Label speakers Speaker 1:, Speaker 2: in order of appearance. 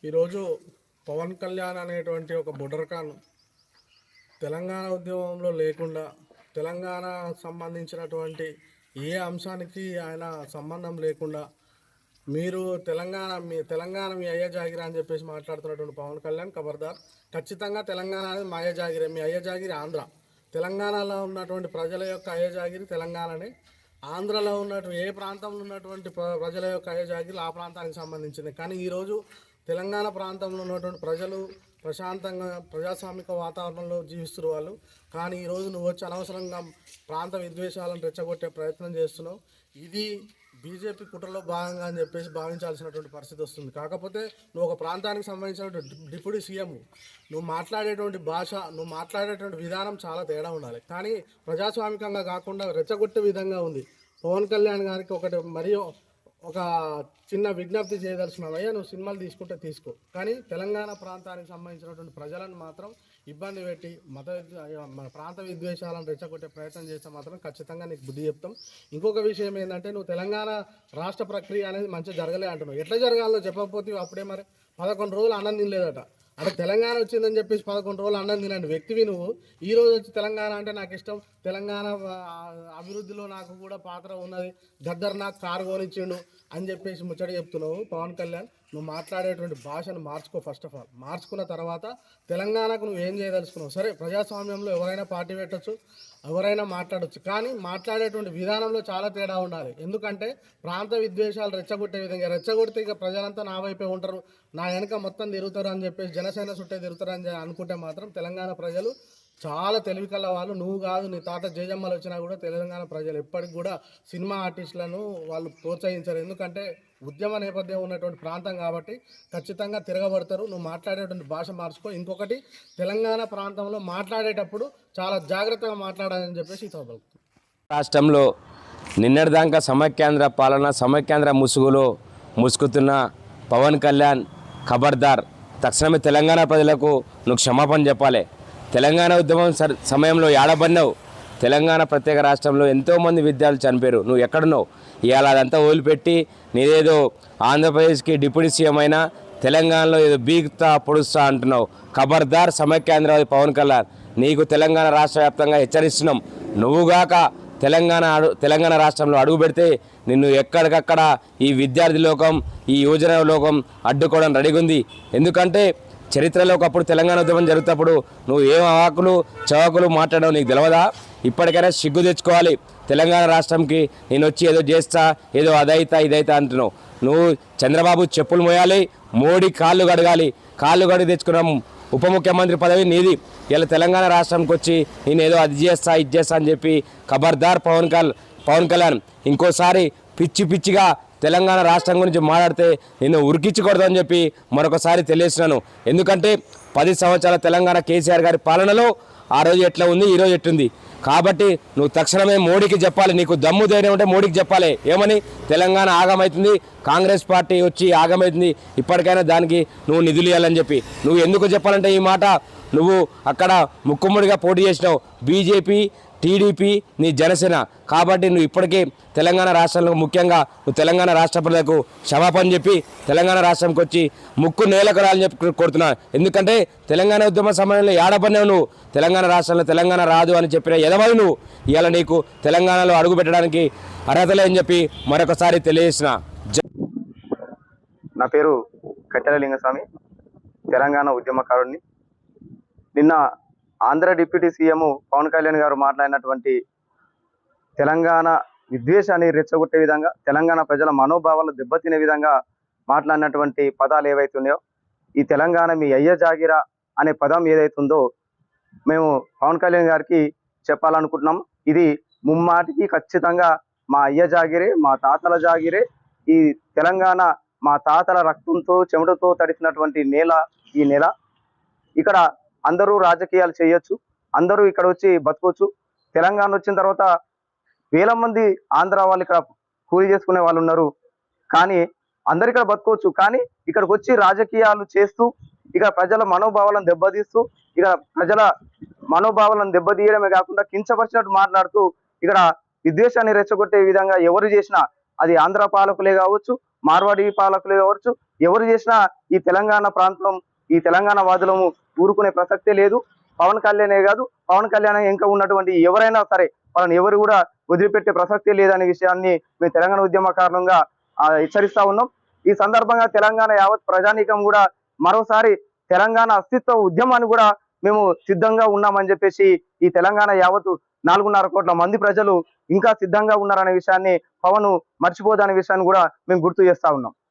Speaker 1: ఈరోజు పవన్ కళ్యాణ్ అనేటువంటి ఒక బుడర్ఖాన్ తెలంగాణ ఉద్యమంలో లేకుండా తెలంగాణ సంబంధించినటువంటి ఏ అంశానికి ఆయన సంబంధం లేకుండా మీరు తెలంగాణ మీ అయ్య జాగిరి అని చెప్పేసి మాట్లాడుతున్నటువంటి పవన్ కళ్యాణ్ ఖబర్దార్. ఖచ్చితంగా తెలంగాణ అనేది మా అయ్య జాగిరి. మీ అయ్య జాగిరి ఆంధ్ర. తెలంగాణలో ఉన్నటువంటి ప్రజల యొక్క అయ్య జాగిరి తెలంగాణనే. ఆంధ్రలో ఉన్నటువంటి ఏ ప్రాంతంలో ఉన్నటువంటి ప్రజల యొక్క అయ్య జాగిరి ఆ ప్రాంతానికి సంబంధించింది. కానీ ఈరోజు తెలంగాణ ప్రాంతంలో ఉన్నటువంటి ప్రజలు ప్రశాంతంగా ప్రజాస్వామిక వాతావరణంలో జీవిస్తున్న వాళ్ళు. కానీ ఈరోజు నువ్వు వచ్చి అనవసరంగా ప్రాంత విద్వేషాలను రెచ్చగొట్టే ప్రయత్నం చేస్తున్నావు. ఇది బీజేపీ కుట్రలో భాగంగా అని చెప్పేసి భావించాల్సినటువంటి పరిస్థితి వస్తుంది. కాకపోతే నువ్వు ఒక ప్రాంతానికి సంబంధించినటువంటి డిప్యూటీ సీఎం, నువ్వు మాట్లాడేటువంటి భాష, నువ్వు మాట్లాడేటువంటి విధానం చాలా తేడా ఉండాలి. కానీ ప్రజాస్వామికంగా కాకుండా రెచ్చగొట్టే విధంగా ఉంది. పవన్ కళ్యాణ్ గారికి ఒకటి మరియు ఒక చిన్న విజ్ఞప్తి చేయదలుచున్నావయ్యా, నువ్వు సినిమాలు తీసుకుంటే తీసుకో, కానీ తెలంగాణ ప్రాంతానికి సంబంధించినటువంటి ప్రజలను మాత్రం ఇబ్బంది పెట్టి ప్రాంత విద్వేషాలను రెచ్చగొట్టే ప్రయత్నం చేస్తే మాత్రం ఖచ్చితంగా నీకు బుద్ధి చెప్తాం. ఇంకొక విషయం ఏంటంటే, నువ్వు తెలంగాణ రాష్ట్ర ప్రక్రియ అనేది మంచిగా జరగలే అంటున్నావు. ఎట్లా జరగాలో చెప్పకపోతే అప్పుడే మరి 11 రోజులు అన్నం తినలేదట. అంటే తెలంగాణ వచ్చిందని చెప్పేసి 11 రోజులు అన్నం తినండి వ్యక్తివి నువ్వు. ఈ రోజు వచ్చి తెలంగాణ అంటే నాకు ఇష్టం, తెలంగాణ అభివృద్ధిలో నాకు కూడా పాత్ర ఉన్నది, గద్దర్ నాకు కారు కొనిచ్చిండు అని చెప్పేసి ముచ్చట చెప్తున్నావు పవన్ కళ్యాణ్. నువ్వు మాట్లాడేటువంటి భాషను మార్చుకో. ఫస్ట్ ఆఫ్ ఆల్ మార్చుకున్న తర్వాత తెలంగాణకు నువ్వు ఏం చేయదలుచుకున్నావు. సరే, ప్రజాస్వామ్యంలో ఎవరైనా పార్టీ పెట్టచ్చు, ఎవరైనా మాట్లాడచ్చు, కానీ మాట్లాడేటువంటి విధానంలో చాలా తేడా ఉండాలి. ఎందుకంటే ప్రాంత విద్వేషాలు రెచ్చగొట్టే విధంగా రెచ్చగొడితే ఇక ప్రజలంతా నా వైపే ఉంటారు, నా వెనక మొత్తం తిరుగుతారు అని చెప్పేసి జనసేన చుట్టే తిరుగుతారు అని అనుకుంటే మాత్రం తెలంగాణ ప్రజలు చాలా తెలివికల్ల వాళ్ళు. నువ్వు కాదు, నీ తాత జయజమ్మలు వచ్చినా కూడా తెలంగాణ ప్రజలు ఎప్పటికి కూడా సినిమా ఆర్టిస్టులను వాళ్ళు ప్రోత్సహించరు. ఎందుకంటే ఉద్యమ నేపథ్యం ఉన్నటువంటి ప్రాంతం కాబట్టి ఖచ్చితంగా తిరగబడతారు. నువ్వు మాట్లాడేటువంటి భాష మార్చుకో. ఇంకొకటి, తెలంగాణ ప్రాంతంలో మాట్లాడేటప్పుడు చాలా జాగ్రత్తగా మాట్లాడాలని చెప్పేసి
Speaker 2: రాష్ట్రంలో నిన్నటిదాకా సమైక్యాంధ్ర పాలన, సమైక్యాంధ్ర ముసుగులో ముసుగుతున్న పవన్ కళ్యాణ్ ఖబర్దార్. తక్షణమే తెలంగాణ ప్రజలకు నువ్వు క్షమాపణ చెప్పాలి. తెలంగాణ ఉద్యమం సమయంలో ఏడబడినావు. తెలంగాణ ప్రత్యేక రాష్ట్రంలో ఎంతోమంది విద్యార్థులు చనిపోయారు. నువ్వు ఎక్కడున్నావు? ఇవాళ అదంతా వదిలిపెట్టి నీదేదో ఆంధ్రప్రదేశ్కి డిప్యూటీ సీఎం అయినా తెలంగాణలో ఏదో బీగుతా పొడుస్తా అంటున్నావు. ఖబర్దార్ సమైక్యాంధ్రవాది పవన్ కళ్యాణ్. నీకు తెలంగాణ రాష్ట్ర వ్యాప్తంగా హెచ్చరిస్తున్నాం. నువ్వుగాక తెలంగాణ రాష్ట్రంలో అడుగు పెడితే నిన్ను ఎక్కడికక్కడ ఈ విద్యార్థి లోకం, ఈ యువజన లోకం అడ్డుకోవడం రెడీగా ఉంది. ఎందుకంటే చరిత్రలో ఒకప్పుడు తెలంగాణ ఉద్యమం జరుగుతున్నప్పుడు నువ్వు ఏం అవాకులు చవాకులు మాట్లాడవు నీకు తెలియదా? ఇప్పటికైనా సిగ్గు తెచ్చుకోవాలి. తెలంగాణ రాష్ట్రంకి నేను వచ్చి ఏదో చేస్తా, ఏదో అదైతా ఇదైతా అంటున్నావు. నువ్వు చంద్రబాబు చెప్పులు మోయాలి, మోడీ కాళ్ళు కడగాలి. కాళ్ళు కడిగి తెచ్చుకున్న ఉప ముఖ్యమంత్రి పదవి నీది. ఇలా తెలంగాణ రాష్ట్రంకి వచ్చి నేను ఏదో అది చేస్తా ఇది చేస్తా అని చెప్పి ఖబర్దార్ పవన్ కళ్యాణ్. ఇంకోసారి పిచ్చిగా తెలంగాణ రాష్ట్రం గురించి మాట్లాడితే నిన్ను ఉరికిచ్చి కొడతామని చెప్పి మరొకసారి తెలియజేస్తున్నాను. ఎందుకంటే 10 సంవత్సరాల తెలంగాణ కేసీఆర్ గారి పాలనలో ఆ రోజు ఎట్లా ఉంది, ఈరోజు ఎట్టుంది. కాబట్టి నువ్వు తక్షణమే మోడీకి చెప్పాలి. నీకు దమ్ము ధైర్యం ఉంటే మోడీకి చెప్పాలి. ఏమని? తెలంగాణ ఆగమవుతుంది, కాంగ్రెస్ పార్టీ వచ్చి ఆగమవుతుంది, ఇప్పటికైనా దానికి నువ్వు నిధులు ఇవ్వాలని చెప్పి. నువ్వు ఎందుకు చెప్పాలంటే ఈ మాట, నువ్వు అక్కడ ముక్కుమ్మడిగా పోటీ చేసినావు, బీజేపీ, టీడీపీ, నీ జనసేన. కాబట్టి నువ్వు ఇప్పటికే తెలంగాణ రాష్ట్రంలో ముఖ్యంగా నువ్వు తెలంగాణ రాష్ట్ర ప్రజలకు క్షమాపణ చెప్పి తెలంగాణ రాష్ట్రంకి వచ్చి ముక్కు నేలకు రాలని చెప్పి కోరుతున్నా. ఎందుకంటే తెలంగాణ ఉద్యమ సమయంలో ఏడపడినావు నువ్వు. తెలంగాణ రాష్ట్రంలో తెలంగాణ రాదు అని చెప్పిన ఎదవలు నువ్వు. ఇవాళ నీకు తెలంగాణలో అడుగు పెట్టడానికి అర్హత లేదని చెప్పి మరొకసారి తెలియజేసిన.
Speaker 3: నా పేరు కట్టెల లింగస్వామి, తెలంగాణ ఉద్యమకారుడిని. నిన్న ఆంధ్ర డిప్యూటీ సీఎం పవన్ కళ్యాణ్ గారు మాట్లాడినటువంటి తెలంగాణ విద్వేషాన్ని రెచ్చగొట్టే విధంగా, తెలంగాణ ప్రజల మనోభావాలు దెబ్బతినే విధంగా మాట్లాడినటువంటి పదాలు ఏవైతున్నాయో, ఈ తెలంగాణ మీ అయ్య జాగిరా అనే పదం ఏదైతుందో మేము పవన్ కళ్యాణ్ గారికి చెప్పాలనుకుంటున్నాం. ఇది ముమ్మాటికి ఖచ్చితంగా మా అయ్య జాగిరే, మా తాతల జాగిరే. ఈ తెలంగాణ మా తాతల రక్తంతో చెమటతో తడిసినటువంటి నేల ఈ నేల. ఇక్కడ అందరూ రాజకీయాలు చేయొచ్చు, అందరూ ఇక్కడ వచ్చి బతకొచ్చు. తెలంగాణ వచ్చిన తర్వాత వేల మంది ఆంధ్ర వాళ్ళు ఇక్కడ కూలి చేసుకునే వాళ్ళు ఉన్నారు. కానీ అందరు ఇక్కడ బతకొచ్చు. కానీ ఇక్కడికి వచ్చి రాజకీయాలు చేస్తూ ఇక ప్రజల మనోభావాలను దెబ్బతీస్తూ, ఇక ప్రజల మనోభావాలను దెబ్బతీయడమే కాకుండా కించపరిచినట్టు మాట్లాడుతూ ఇక్కడ విద్వేషాన్ని రెచ్చగొట్టే విధంగా ఎవరు చేసినా, అది ఆంధ్ర పాలకులే కావచ్చు, మార్వాడి పాలకులే కావచ్చు, ఎవరు చేసినా ఈ తెలంగాణ ప్రాంతం ఈ తెలంగాణ వాదులము ఊరుకునే ప్రసక్తే లేదు. పవన్ కళ్యాణే కాదు, పవన్ కళ్యాణ్ ఇంకా ఉన్నటువంటి ఎవరైనా సరే వాళ్ళని ఎవరు కూడా వదిలిపెట్టే ప్రసక్తే లేదనే విషయాన్ని మేము తెలంగాణ ఉద్యమకారులంగా హెచ్చరిస్తా ఉన్నాం. ఈ సందర్భంగా తెలంగాణ యావత్ ప్రజానీకం కూడా మరోసారి తెలంగాణ అస్తిత్వ ఉద్యమాన్ని కూడా మేము సిద్ధంగా ఉన్నామని చెప్పేసి ఈ తెలంగాణ యావత్ 4.5 కోట్ల మంది ప్రజలు ఇంకా సిద్ధంగా ఉన్నారనే విషయాన్ని పవన్ మర్చిపోదనే విషయాన్ని కూడా మేము గుర్తు చేస్తా ఉన్నాం.